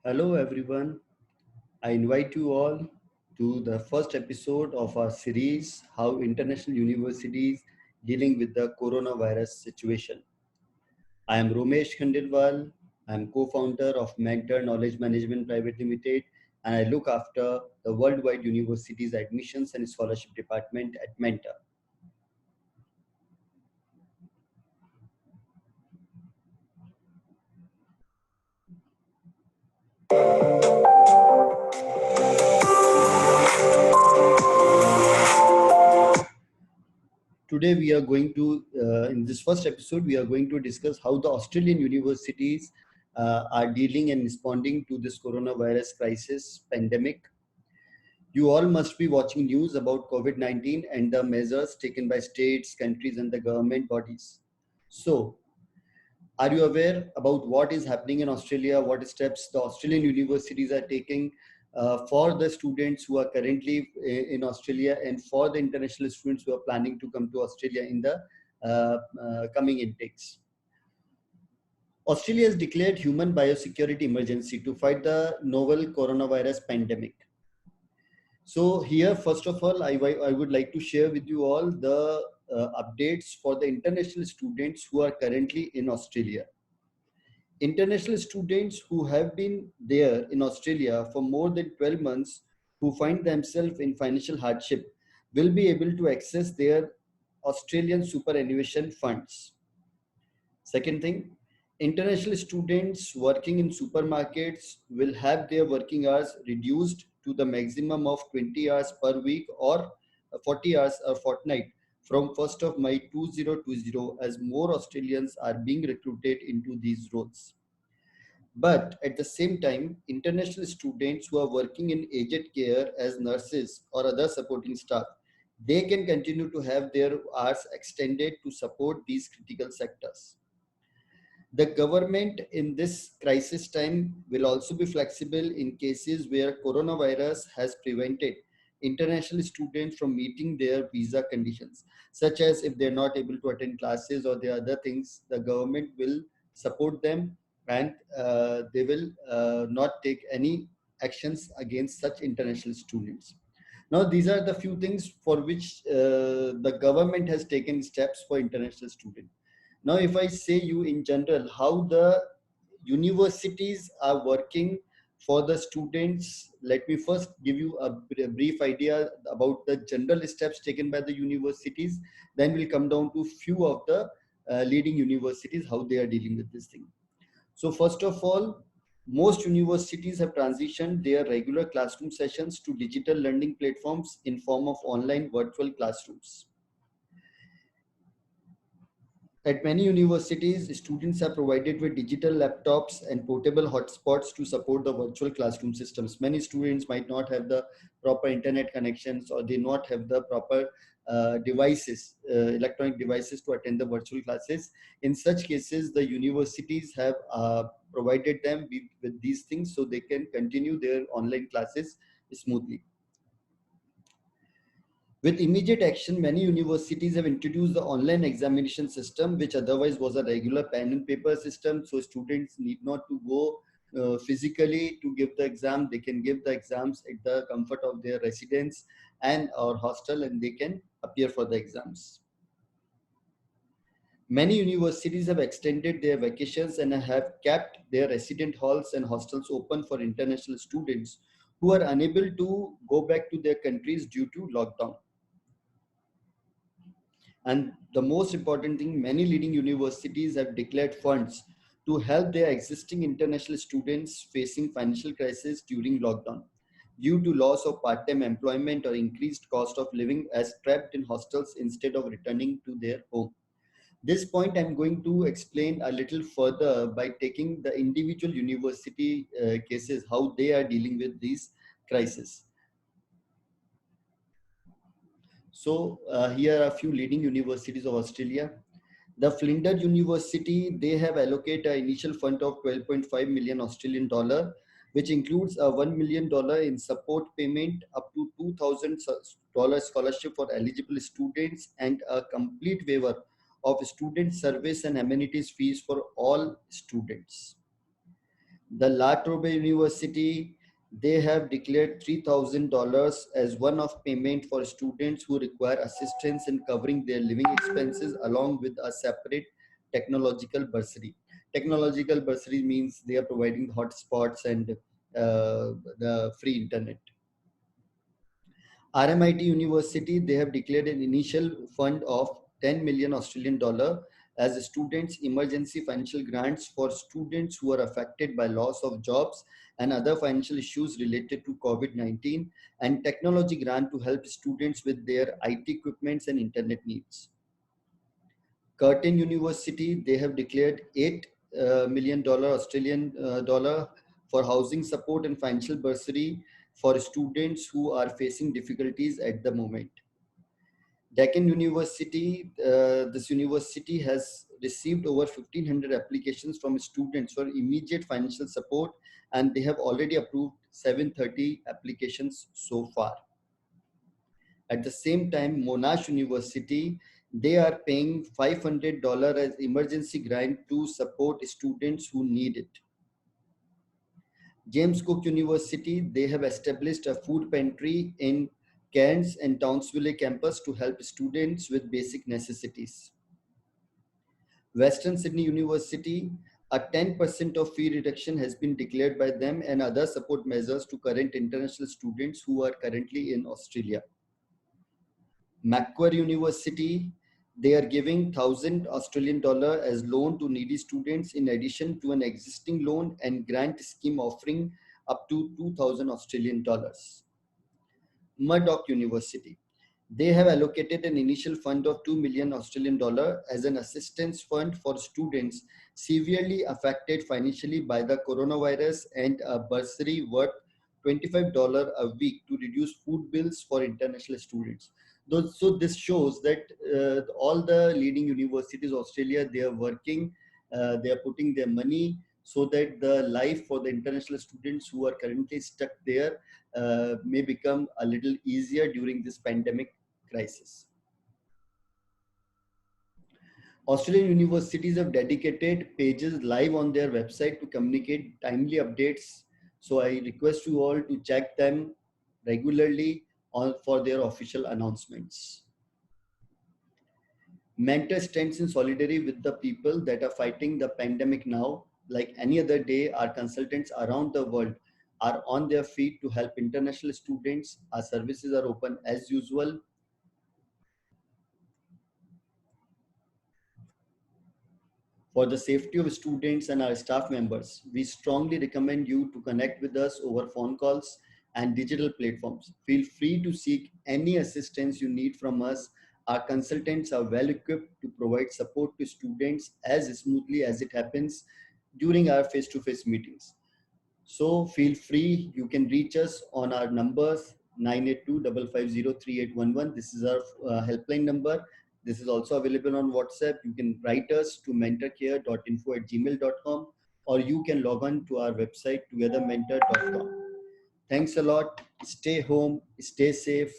Hello everyone. I invite you all to the first episode of our series How International Universities Dealing with the Coronavirus Situation. I am Romesh Khandelwal. I am co-founder of Mentor Knowledge Management Private Limited and I look after the worldwide universities admissions and scholarship department at Mentor. Today we are going to, in this first episode, we are going to discuss how the Australian universities are dealing and responding to this coronavirus crisis pandemic. You all must be watching news about COVID-19 and the measures taken by states, countries, and the government bodies. So, are you aware about what is happening in Australia? What steps the Australian universities are taking for the students who are currently in Australia and for the international students who are planning to come to Australia in the coming intakes? Australia has declared human biosecurity emergency to fight the novel coronavirus pandemic. So here, first of all, I would like to share with you all the updates for the international students who are currently in Australia. International students who have been there in Australia for more than 12 months who find themselves in financial hardship will be able to access their Australian superannuation funds. Second thing, international students working in supermarkets will have their working hours reduced to the maximum of 20 hours per week or 40 hours a fortnight from 1st of May 2020 as more Australians are being recruited into these roles. But at the same time, international students who are working in aged care as nurses or other supporting staff, they can continue to have their hours extended to support these critical sectors. The government in this crisis time will also be flexible in cases where coronavirus has prevented international students from meeting their visa conditions, such as if they're not able to attend classes or the other things, the government will support them and they will not take any actions against such international students. Now, these are the few things for which the government has taken steps for international students. Now, if I say you in general, how the universities are working for the students, let me first give you a brief idea about the general steps taken by the universities. Then we'll come down to few of the leading universities, how they are dealing with this thing. So first of all, most universities have transitioned their regular classroom sessions to digital learning platforms in form of online virtual classrooms. At many universities, students are provided with digital laptops and portable hotspots to support the virtual classroom systems. Many students might not have the proper internet connections or they not have the proper devices, electronic devices to attend the virtual classes. In such cases, the universities have provided them with these things so they can continue their online classes smoothly. With immediate action, many universities have introduced the online examination system, which otherwise was a regular pen and paper system. So students need not to go physically to give the exam. They can give the exams at the comfort of their residence and or hostel, and they can appear for the exams. Many universities have extended their vacations and have kept their resident halls and hostels open for international students who are unable to go back to their countries due to lockdown. And the most important thing, many leading universities have declared funds to help their existing international students facing financial crisis during lockdown due to loss of part-time employment or increased cost of living as trapped in hostels instead of returning to their home. This point I'm going to explain a little further by taking the individual university cases, how they are dealing with these crises. So here are a few leading universities of Australia. The Flinders University, they have allocated an initial fund of 12.5 million Australian dollar, which includes a $1 million in support payment up to $2,000 scholarship for eligible students and a complete waiver of student service and amenities fees for all students. The La Trobe University, they have declared $3,000 as one-off payment for students who require assistance in covering their living expenses along with a separate technological bursary. Technological bursary means they are providing hotspots and the free internet. RMIT University, they have declared an initial fund of 10 million Australian dollar as students emergency financial grants for students who are affected by loss of jobs and other financial issues related to COVID-19, and technology grant to help students with their IT equipments and internet needs. Curtin University, they have declared $8 million Australian dollar for housing support and financial bursary for students who are facing difficulties at the moment. Deccan University, this university has received over 1,500 applications from students for immediate financial support, and they have already approved 730 applications so far. At the same time, Monash University, they are paying $500 as emergency grant to support students who need it. James Cook University, they have established a food pantry in Cairns and Townsville campus to help students with basic necessities. Western Sydney University, a 10% of fee reduction has been declared by them and other support measures to current international students who are currently in Australia. Macquarie University, they are giving 1,000 Australian dollar as loan to needy students in addition to an existing loan and grant scheme offering up to 2,000 Australian dollars. Murdoch University, they have allocated an initial fund of 2 million Australian dollar as an assistance fund for students severely affected financially by the coronavirus and a bursary worth $25 a week to reduce food bills for international students. So this shows that all the leading universities of Australia, they are working, they are putting their money so that the life for the international students who are currently stuck there may become a little easier during this pandemic crisis. Australian universities have dedicated pages live on their website to communicate timely updates. So I request you all to check them regularly for their official announcements. Mentor stands in solidarity with the people that are fighting the pandemic now. Like any other day, our consultants around the world are on their feet to help international students. Our services are open as usual. For the safety of students and our staff members, we strongly recommend you to connect with us over phone calls and digital platforms. Feel free to seek any assistance you need from us. Our consultants are well equipped to provide support to students as smoothly as it happens during our face-to-face meetings. So feel free, you can reach us on our numbers 982-550-3811. This is our helpline number. This is also available on WhatsApp. You can write us to mentorcare.info@gmail.com, or you can log on to our website togethermentor.com. Thanks a lot. Stay home, stay safe.